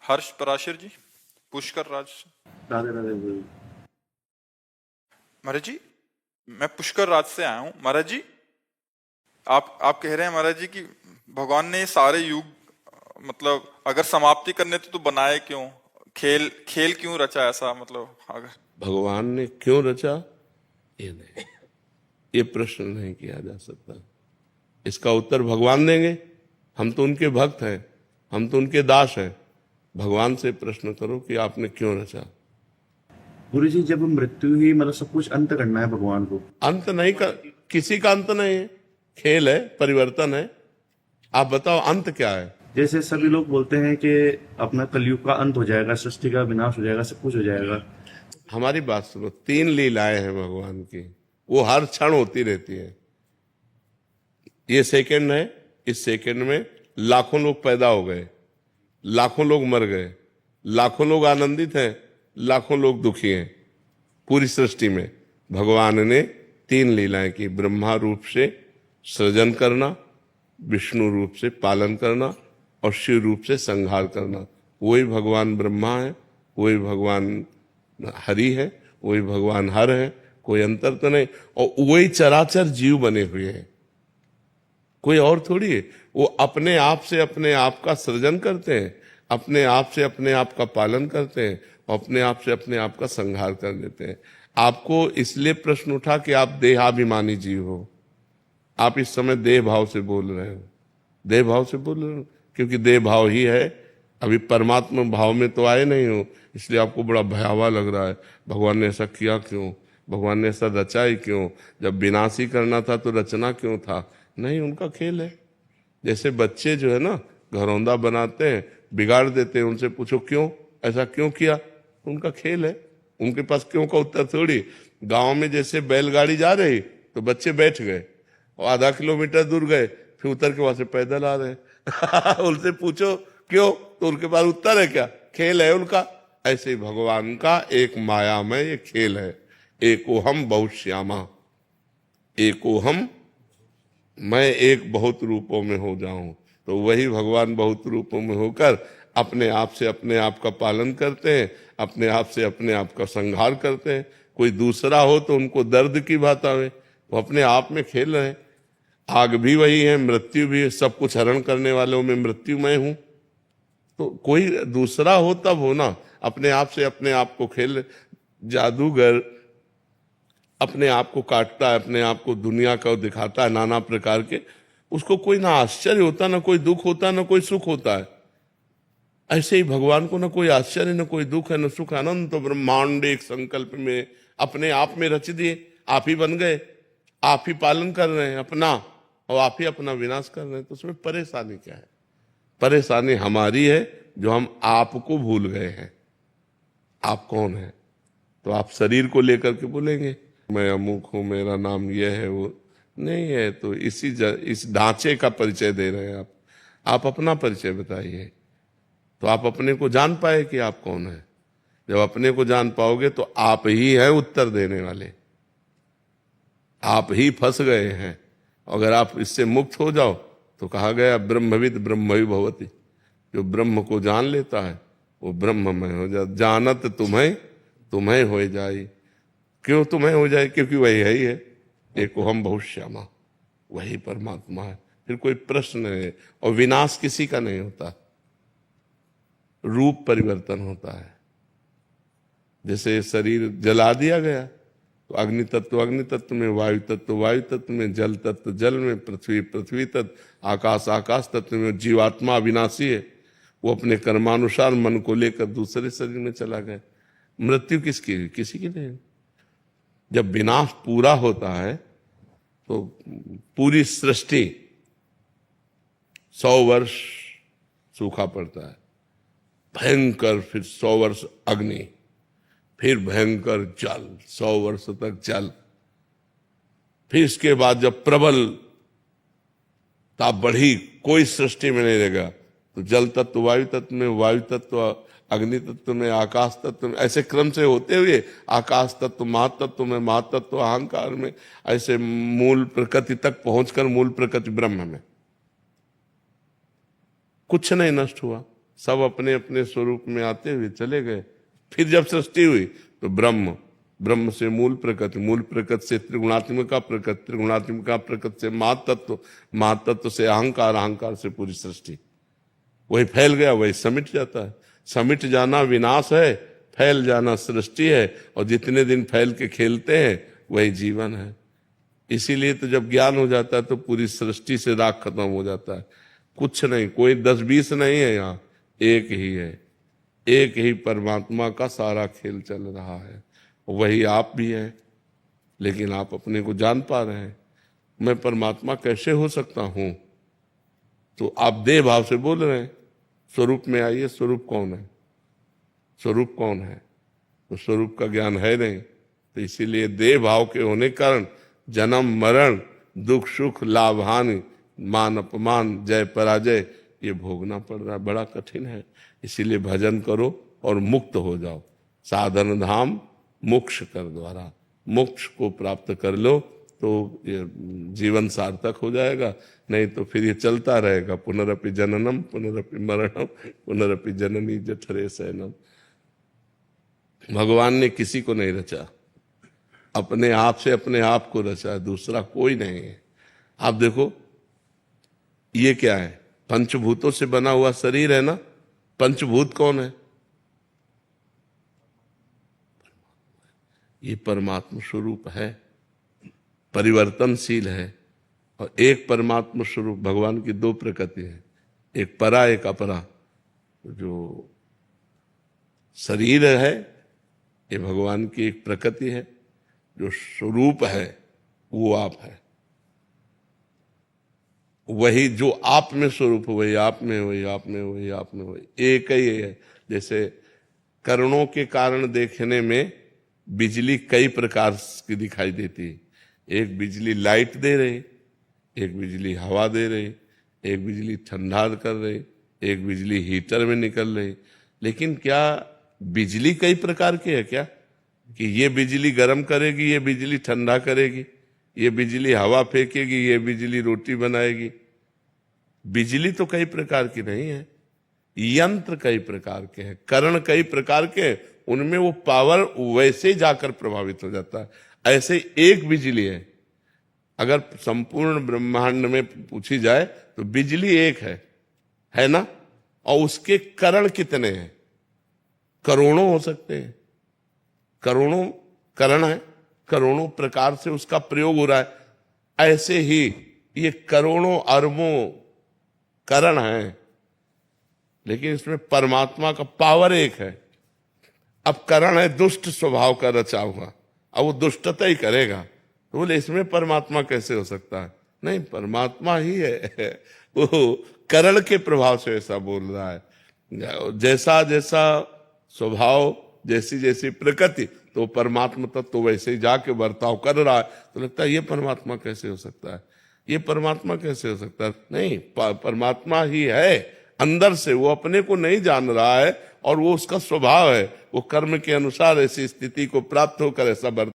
हर्ष पराशर जी, पुष्कर राज। राधे राधे गुरु। महाराज जी, मैं पुष्कर राज से आया हूँ। महाराज जी, आप कह रहे हैं महाराज जी कि भगवान ने ये सारे युग मतलब अगर समाप्ति करने तो बनाए क्यों? खेल खेल क्यों रचा ऐसा? मतलब अगर भगवान ने क्यों रचा, ये नहीं, ये प्रश्न नहीं किया जा सकता। इसका उत्तर भगवान देंगे। हम तो उनके भक्त हैं, हम तो उनके दास हैं। भगवान से प्रश्न करो कि आपने क्यों रचा। गुरु जी, जब मृत्यु ही मतलब सब कुछ अंत करना है भगवान को, अंत नहीं कर, किसी का अंत नहीं है। खेल है, परिवर्तन है। आप बताओ अंत क्या है? जैसे सभी लोग बोलते हैं कि अपना कलयुग का अंत हो जाएगा, सृष्टि का विनाश हो जाएगा, सब कुछ हो जाएगा। हमारी बात सुनो, 3 लीलाएं हैं भगवान की, वो हर क्षण होती रहती है। ये सेकंड है, इस सेकंड में लाखों लोग पैदा हो गए, लाखों लोग मर गए, लाखों लोग आनंदित हैं, लाखों लोग दुखी हैं। पूरी सृष्टि में भगवान ने 3 लीलाएं की। ब्रह्मा रूप से सृजन करना, विष्णु रूप से पालन करना और शिव रूप से संहार करना। वही भगवान ब्रह्मा है, वही भगवान हरि है, वही भगवान हर है, कोई अंतर तो नहीं। और वही चराचर जीव बने हुए हैं, कोई और थोड़ी है। वो अपने आप से अपने आप का सृजन करते हैं, अपने आप से अपने आप का पालन करते हैं और अपने आप से अपने आप का संहार कर देते हैं। आपको इसलिए प्रश्न उठा कि आप देहाभिमानी जीव हो। आप इस समय देह भाव से बोल रहे हो, देह भाव से बोल रहे हो, क्योंकि देह भाव ही है। अभी परमात्मा भाव में तो आए नहीं हो, इसलिए आपको बड़ा भयावह लग रहा है। भगवान ने ऐसा किया क्यों, भगवान ने ऐसा रचा ही क्यों? जब विनाश ही करना था तो रचना क्यों था? नहीं, उनका खेल है। जैसे बच्चे जो है ना घरौंदा बनाते हैं, बिगाड़ देते हैं, उनसे पूछो क्यों, ऐसा क्यों किया? उनका खेल है, उनके पास क्यों का उत्तर थोड़ी। गांव में जैसे बैलगाड़ी जा रही तो बच्चे बैठ गए और आधा किलोमीटर दूर गए, फिर उतर के वहां से पैदल आ रहे उनसे पूछो क्यों, तो उनके पास उत्तर है क्या? खेल है उनका। ऐसे ही भगवान का एक माया में ये खेल है। एको हम बहुत श्यामा, एको हम, मैं एक बहुत रूपों में हो जाऊं। तो वही भगवान बहुत रूपों में होकर अपने आप से अपने आप का पालन करते हैं, अपने आप से अपने आप का संहार करते हैं। कोई दूसरा हो तो उनको दर्द की बात आवे, वो अपने आप में खेल रहे हैं। आग भी वही है, मृत्यु भी है, सब कुछ हरण करने वालों में मृत्यु मैं हूं। तो कोई दूसरा हो तब हो ना, अपने आप से अपने आप को खेल। जादूगर अपने आप को काटता है, अपने आप को दुनिया का दिखाता है नाना प्रकार के, उसको कोई ना आश्चर्य होता, ना कोई दुख होता, ना कोई सुख होता है। ऐसे ही भगवान को ना कोई आश्चर्य, ना कोई दुख है, ना सुख। अनंत तो ब्रह्मांड एक संकल्प में अपने आप में रच दिए, आप ही बन गए, आप ही पालन कर रहे हैं अपना, और आप ही अपना विनाश कर रहे हैं। तो उसमें परेशानी क्या है? परेशानी हमारी है जो हम आपको भूल गए हैं। आप कौन है? तो आप शरीर को लेकर के बोलेंगे मैं अमुक हूं, मेरा नाम यह है, वो नहीं है। तो इस ढांचे का परिचय दे रहे हैं आप अपना परिचय बताइए, तो आप अपने को जान पाए कि आप कौन है। जब अपने को जान पाओगे तो आप ही हैं उत्तर देने वाले, आप ही फंस गए हैं। अगर आप इससे मुक्त हो जाओ तो कहा गया ब्रह्मविद ब्रह्मवि भवति, जो ब्रह्म को जान लेता है वो ब्रह्ममय हो जाए। जानत तुम्हें हो जाए। क्यों तुम्हें हो जाए? क्योंकि वही है ही है, एको हम बहुत श्यामा, वही परमात्मा है। फिर कोई प्रश्न है। और विनाश किसी का नहीं होता, रूप परिवर्तन होता है। जैसे शरीर जला दिया गया तो अग्नि तत्व में, वायु तत्व वायु तत्व में, जल तत्व जल में, पृथ्वी तत्व, आकाश आकाश तत्व में। जीवात्मा अविनाशी है, वो अपने कर्मानुसार मन को लेकर दूसरे शरीर में चला गया। मृत्यु किसकी? किसी की नहीं। जब विनाश पूरा होता है तो पूरी सृष्टि 100 वर्ष सूखा पड़ता है, भयंकर, फिर 100 वर्ष अग्नि, फिर भयंकर जल, 100 वर्ष तक जल। फिर इसके बाद जब प्रबल ताप बढ़ी, कोई सृष्टि में नहीं रहेगा, तो जल तत्व वायु तत्व में, वायु तत्व अग्नि तत्व में, आकाश तत्व में, ऐसे क्रम से होते हुए आकाश तत्व महातत्व में, महातत्व अहंकार में, ऐसे मूल प्रकृति तक पहुंचकर मूल प्रकृति ब्रह्म में कुछ नहीं नष्ट हुआ। सब अपने अपने स्वरूप में आते हुए चले गए। फिर जब सृष्टि हुई तो ब्रह्म, ब्रह्म से मूल प्रकृति, मूल प्रकृति से त्रिगुणात्मिका प्रकृति, त्रिगुणात्मिका प्रकृति से महातत्व, महातत्व से अहंकार, अहंकार से पूरी सृष्टि। वही फैल गया, वही समिट जाता है। समिट जाना विनाश है, फैल जाना सृष्टि है, और जितने दिन फैल के खेलते हैं वही जीवन है। इसीलिए तो जब ज्ञान हो जाता है तो पूरी सृष्टि से राग खत्म हो जाता है। कुछ नहीं, कोई 10-20 नहीं है, यहाँ एक ही है, एक ही परमात्मा का सारा खेल चल रहा है। वही आप भी हैं, लेकिन आप अपने को जान पा रहे हैं। मैं परमात्मा कैसे हो सकता हूं? तो आप देह भाव से बोल रहे हैं। स्वरूप में आइए, स्वरूप कौन है? स्वरूप कौन है? तो स्वरूप का ज्ञान है नहीं, तो इसीलिए देह भाव के होने के कारण जन्म मरण, दुख सुख, लाभ हानि, मान अपमान, जय पराजय ये भोगना पड़ रहा है। बड़ा कठिन है। इसीलिए भजन करो और मुक्त हो जाओ। साधन धाम मोक्ष कर द्वारा, मोक्ष को प्राप्त कर लो तो ये जीवन सार्थक हो जाएगा। नहीं तो फिर ये चलता रहेगा, पुनरपि जननम पुनरपि मरणम पुनरपि जननी जठरे शयनम। भगवान ने किसी को नहीं रचा, अपने आप से अपने आप को रचा है, दूसरा कोई नहीं है। आप देखो ये क्या है? पंचभूतों से बना हुआ शरीर है ना। पंचभूत कौन है? ये परमात्मा स्वरूप है, परिवर्तनशील है। और एक परमात्मा स्वरूप भगवान की दो प्रकृति है, एक परा एक अपरा। जो शरीर है ये भगवान की एक प्रकृति है, जो स्वरूप है वो आप है। वही जो आप में स्वरूप वही आप में, वही आप में, वही आप में, वही एक ही है। जैसे करणों के कारण देखने में बिजली कई प्रकार की दिखाई देती है। एक बिजली लाइट दे रही, एक बिजली हवा दे रही, एक बिजली ठंडा कर रही, एक बिजली हीटर में निकल रही। लेकिन क्या बिजली कई प्रकार की है क्या? कि ये बिजली गर्म करेगी, ये बिजली ठंडा करेगी, ये बिजली हवा फेंकेगी, ये बिजली रोटी बनाएगी। बिजली तो कई प्रकार की नहीं है, यंत्र कई प्रकार के हैं, करण कई प्रकार के हैं, उनमें वो पावर वैसे जाकर प्रभावित हो जाता है। ऐसे एक बिजली है। अगर संपूर्ण ब्रह्मांड में पूछी जाए तो बिजली एक है ना? और उसके करण कितने हैं? करोड़ों हो सकते हैं, करोड़ों करण है, करोड़ों प्रकार से उसका प्रयोग हो रहा है। ऐसे ही ये करोड़ों अरबों करण हैं, लेकिन इसमें परमात्मा का पावर एक है। अब करण है दुष्ट स्वभाव का रचा हुआ, अब वो दुष्टता ही करेगा, तो बोले इसमें परमात्मा कैसे हो सकता है? नहीं, परमात्मा ही है। वो करण के प्रभाव से ऐसा बोल रहा है। जैसा जैसा स्वभाव, जैसी जैसी प्रकृति, तो परमात्मा तत्व तो वैसे ही जाके बर्ताव कर रहा है। तो लगता है ये परमात्मा कैसे हो सकता है? ये परमात्मा कैसे हो सकता है? नहीं, परमात्मा ही है अंदर से। वो अपने को नहीं जान रहा है और वो उसका स्वभाव है। वो कर्म के अनुसार ऐसी स्थिति को प्राप्त होकर ऐसा